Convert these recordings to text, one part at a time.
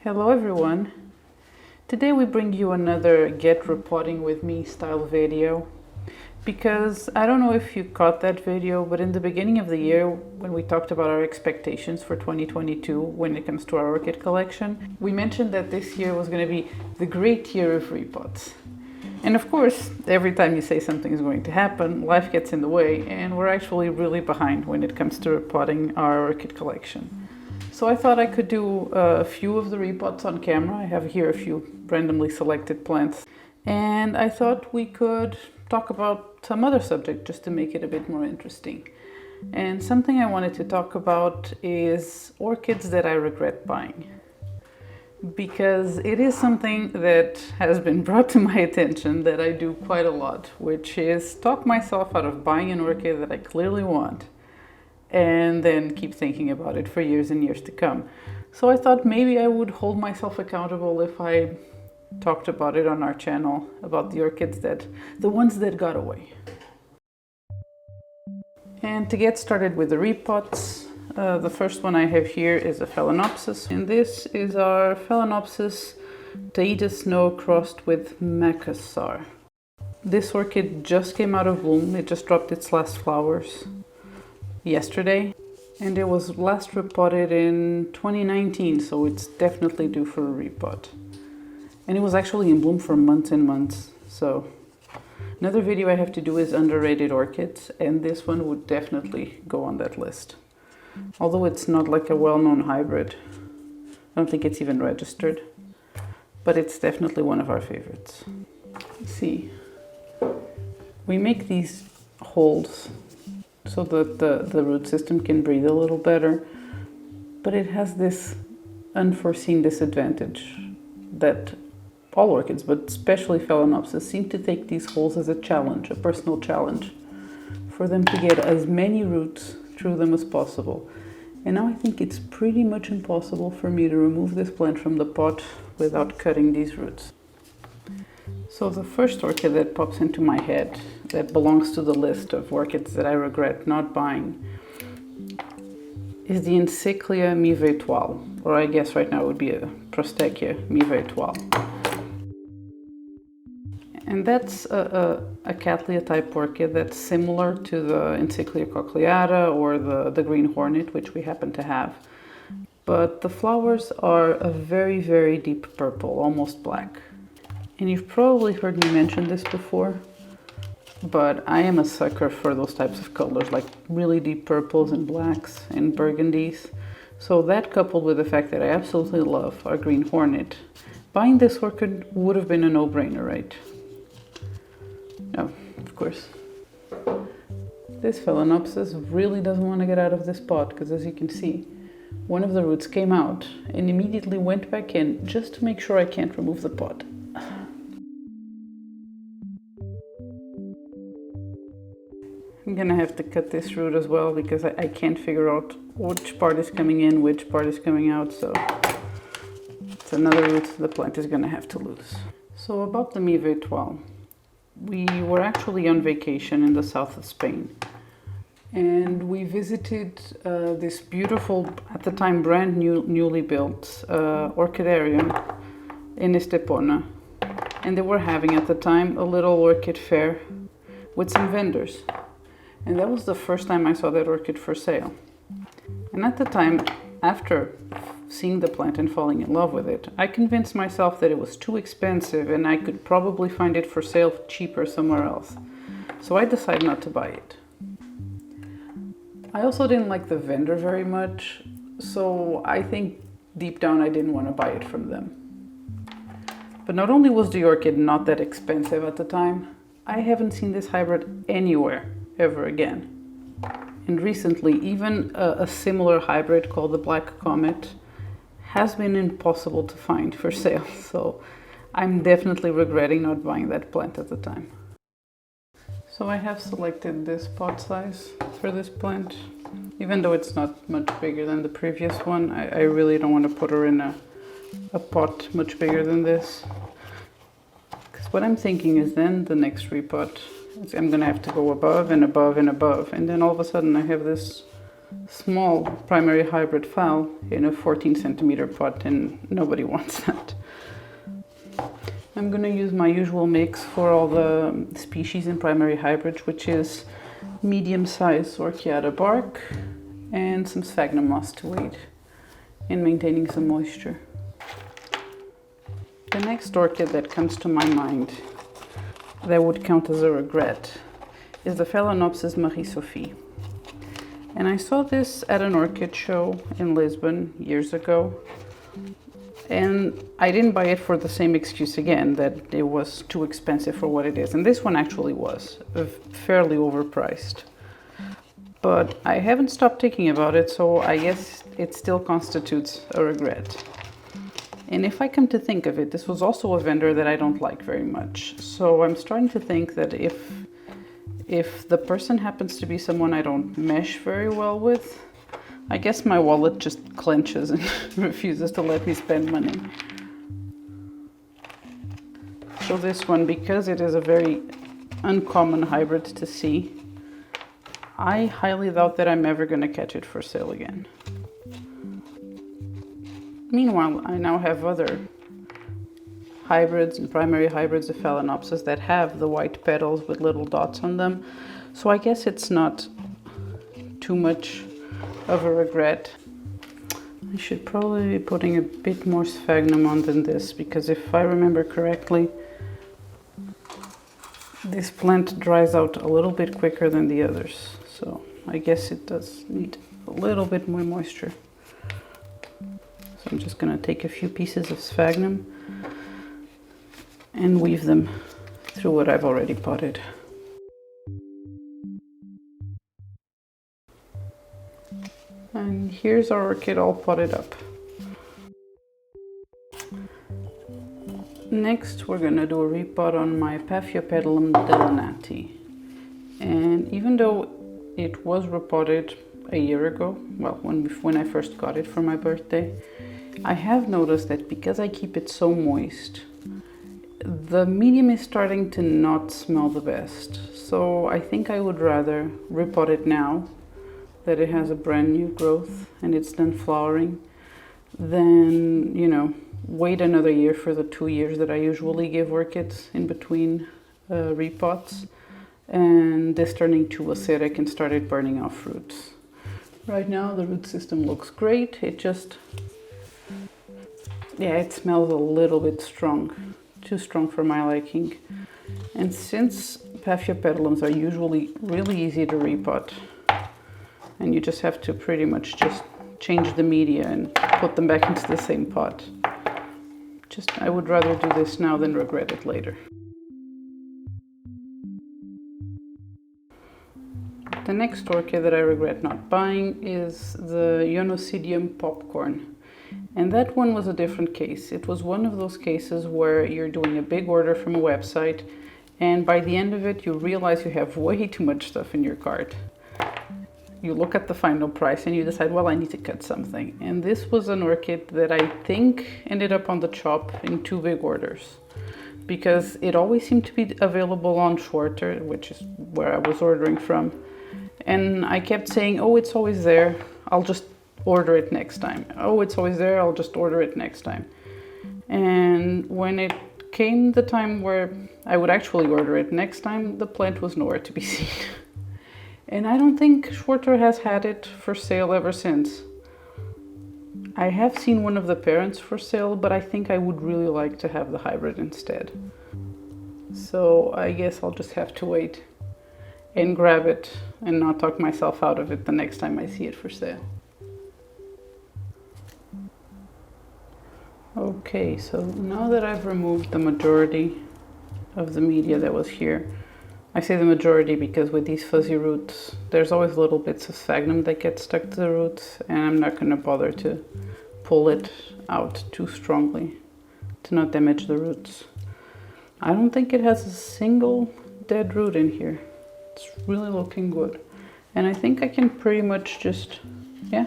Hello everyone! Today we bring you another Get Repotting with Me style video because I don't know if you caught that video, but in the beginning of the year when we talked about our expectations for 2022 when it comes to our orchid collection, we mentioned that this year was going to be the great year of repots. And of course, every time you say something is going to happen, life gets in the way and we're actually really behind when it comes to repotting our orchid collection. So I thought I could do a few of the repots on camera. I have here a few randomly selected plants. And I thought we could talk about some other subject just to make it a bit more interesting. And something I wanted to talk about is orchids that I regret buying. Because it is something that has been brought to my attention that I do quite a lot, which is talk myself out of buying an orchid that I clearly want and then keep thinking about it for years and years to come. So I thought maybe I would hold myself accountable if I talked about it on our channel, about the orchids the ones that got away. And to get started with the repots, the first one I have here is a Phalaenopsis, and this is our Phalaenopsis Taida Snow crossed with macassar. This orchid just came out of bloom, it just dropped its last flowers yesterday, and it was last repotted in 2019, so it's definitely due for a repot. And it was actually in bloom for months and months. So another video I have to do is underrated orchids, and this one would definitely go on that list. Although it's not like a well-known hybrid. I don't think it's even registered, but it's definitely one of our favorites. Let's see. We make these holes so that the root system can breathe a little better, but it has this unforeseen disadvantage that all orchids, but especially Phalaenopsis, seem to take these holes as a challenge, a personal challenge, for them to get as many roots through them as possible. And now I think it's pretty much impossible for me to remove this plant from the pot without cutting these roots. So the first orchid that pops into my head that belongs to the list of orchids that I regret not buying is the Encyclia Miva Etoile, or I guess right now it would be a Prosthechea Miva Etoile. And that's a Cattleya type orchid that's similar to the Encyclia cochleata or the green hornet, which we happen to have. But the flowers are a very, very deep purple, almost black. And you've probably heard me mention this before, but I am a sucker for those types of colors, like really deep purples and blacks and burgundies. So that, coupled with the fact that I absolutely love our green hornet, buying this orchid would have been a no-brainer, right? No, of course. This Phalaenopsis really doesn't want to get out of this pot, because as you can see, one of the roots came out and immediately went back in just to make sure I can't remove the pot. I'm gonna have to cut this root as well because I can't figure out which part is coming in, which part is coming out, so it's another root the plant is gonna have to lose. So about the Miva Etoile, we were actually on vacation in the south of Spain, and we visited this beautiful, at the time brand newly built orchidarium in Estepona, and they were having at the time a little orchid fair with some vendors. And that was the first time I saw that orchid for sale. And at the time, after seeing the plant and falling in love with it, I convinced myself that it was too expensive and I could probably find it for sale cheaper somewhere else. So I decided not to buy it. I also didn't like the vendor very much, so I think deep down I didn't want to buy it from them. But not only was the orchid not that expensive at the time, I haven't seen this hybrid anywhere ever again. And recently, even a similar hybrid called the Black Comet has been impossible to find for sale. So I'm definitely regretting not buying that plant at the time. So I have selected this pot size for this plant. Even though it's not much bigger than the previous one, I really don't want to put her in a pot much bigger than this. Because what I'm thinking is then the next repot, I'm going to have to go above and above and above, and then all of a sudden I have this small primary hybrid phal in a 14 centimeter pot, and nobody wants that. I'm gonna use my usual mix for all the species in primary hybrid, which is medium-sized Orchids bark and some sphagnum moss to aid in maintaining some moisture. The next orchid that comes to my mind that would count as a regret is the Phalaenopsis Sophie. And I saw this at an orchid show in Lisbon years ago, and I didn't buy it for the same excuse again, that it was too expensive for what it is. And this one actually was fairly overpriced. But I haven't stopped thinking about it, so I guess it still constitutes a regret. And if I come to think of it, this was also a vendor that I don't like very much. So I'm starting to think that if the person happens to be someone I don't mesh very well with, I guess my wallet just clenches and refuses to let me spend money. So this one, because it is a very uncommon hybrid to see, I highly doubt that I'm ever going to catch it for sale again. Meanwhile, I now have other hybrids and primary hybrids of Phalaenopsis that have the white petals with little dots on them. So I guess it's not too much of a regret. I should probably be putting a bit more sphagnum on than this, because if I remember correctly, this plant dries out a little bit quicker than the others. So I guess it does need a little bit more moisture. So I'm just going to take a few pieces of sphagnum and weave them through what I've already potted. And here's our orchid all potted up. Next, we're going to do a repot on my Paphiopedilum delenatii. And even though it was repotted a year ago, well, when I first got it for my birthday, I have noticed that because I keep it so moist, the medium is starting to not smell the best. So I think I would rather repot it now that it has a brand new growth and it's done flowering, than, you know, wait another year for the 2 years that I usually give orchids in between repots, and this turning too acidic and started burning off roots. Right now the root system looks great. It just, yeah, it smells a little bit strong, too strong for my liking. And since Paphiopetlums are usually really easy to repot, and you just have to pretty much just change the media and put them back into the same pot, I would rather do this now than regret it later. The next orchid that I regret not buying is the Yonosidium Popcorn. And that one was a different case. It was one of those cases where you're doing a big order from a website, and by the end of it you realize you have way too much stuff in your cart. You look at the final price and you decide, well, I need to cut something. And this was an orchid that I think ended up on the chop in 2 big orders, because it always seemed to be available on Shorter, which is where I was ordering from. And I kept saying, oh, it's always there, I'll just order it next time. Oh, it's always there, I'll just order it next time. And when it came the time where I would actually order it next time, the plant was nowhere to be seen. And I don't think Shorter has had it for sale ever since. I have seen one of the parents for sale, but I think I would really like to have the hybrid instead. So I guess I'll just have to wait and grab it and not talk myself out of it the next time I see it for sale. Okay, so now that I've removed the majority of the media that was here, I say the majority because with these fuzzy roots, there's always little bits of sphagnum that get stuck to the roots, and I'm not going to bother to pull it out too strongly to not damage the roots. I don't think it has a single dead root in here. It's really looking good. And I think I can pretty much just, yeah.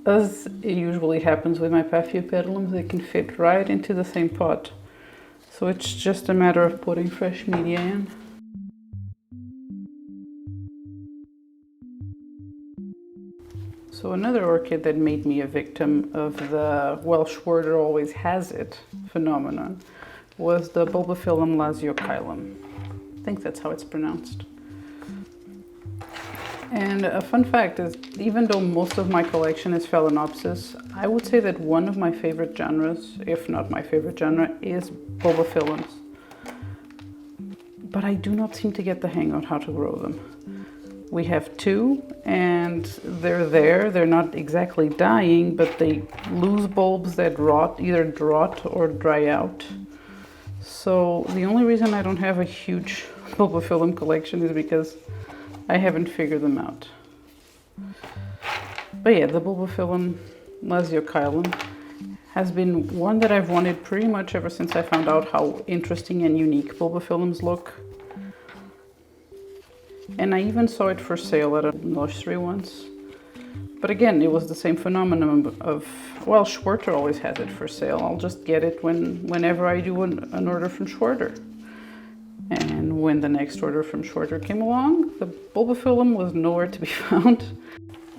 As it usually happens with my Paphiopetlums, they can fit right into the same pot. So it's just a matter of putting fresh media in. So another orchid that made me a victim of the Welsh Worder always has it phenomenon was the Bulbophyllum lasiochilum. I think that's how it's pronounced. And a fun fact is, even though most of my collection is Phalaenopsis, I would say that one of my favorite genres, if not my favorite genre, is Bulbophyllums. But I do not seem to get the hang of how to grow them. We have two, and they're there. They're not exactly dying, but they lose bulbs that rot, either rot or dry out. So the only reason I don't have a huge Bulbophyllum collection is because I haven't figured them out. But yeah, the Bulbophyllum lasiochilum has been one that I've wanted pretty much ever since I found out how interesting and unique Bulbophyllums look. And I even saw it for sale at a nursery once. But again, it was the same phenomenon of, well, Schwerter always has it for sale. I'll just get it whenever I do an order from Schwerter. And when the next order from Schwerter came along, the Bulbophyllum was nowhere to be found.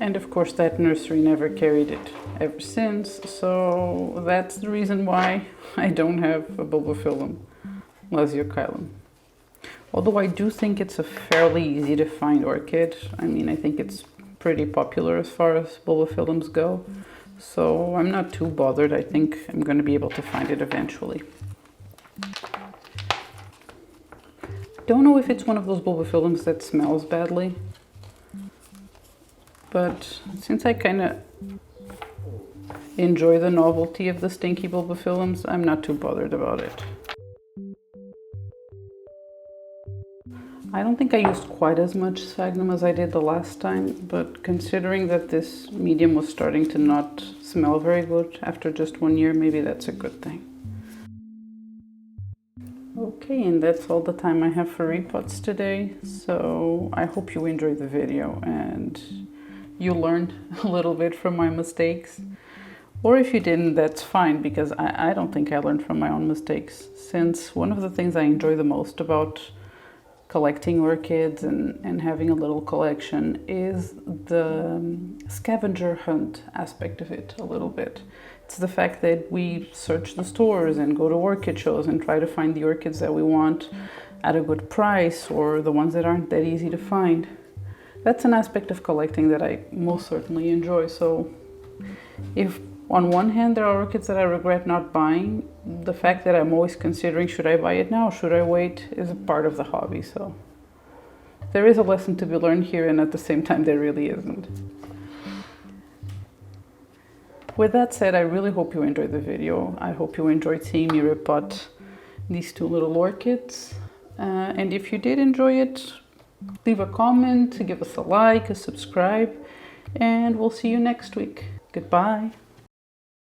And of course that nursery never carried it ever since, so that's the reason why I don't have a Bulbophyllum lasiochilum. Although I do think it's a fairly easy to find orchid. I mean, I think it's pretty popular as far as Bulbophyllums go, so I'm not too bothered. I think I'm going to be able to find it eventually. Don't know if it's one of those Bulbophyllums that smells badly, but since I kind of enjoy the novelty of the stinky Bulbophyllums, I'm not too bothered about it. I don't think I used quite as much sphagnum as I did the last time, but considering that this medium was starting to not smell very good after just 1 year, maybe that's a good thing. Okay, and that's all the time I have for repots today, so I hope you enjoyed the video and you learned a little bit from my mistakes. Or if you didn't, that's fine, because I don't think I learned from my own mistakes, since one of the things I enjoy the most about collecting orchids and having a little collection is the scavenger hunt aspect of it a little bit. It's the fact that we search the stores and go to orchid shows and try to find the orchids that we want at a good price, or the ones that aren't that easy to find. That's an aspect of collecting that I most certainly enjoy. So if on one hand there are orchids that I regret not buying, the fact that I'm always considering, should I buy it now, should I wait, is a part of the hobby. So there is a lesson to be learned here, and at the same time there really isn't. With that said, I really hope you enjoyed the video. I hope you enjoyed seeing me repot these two little orchids. And if you did enjoy it, leave a comment, give us a like, a subscribe, and we'll see you next week. Goodbye.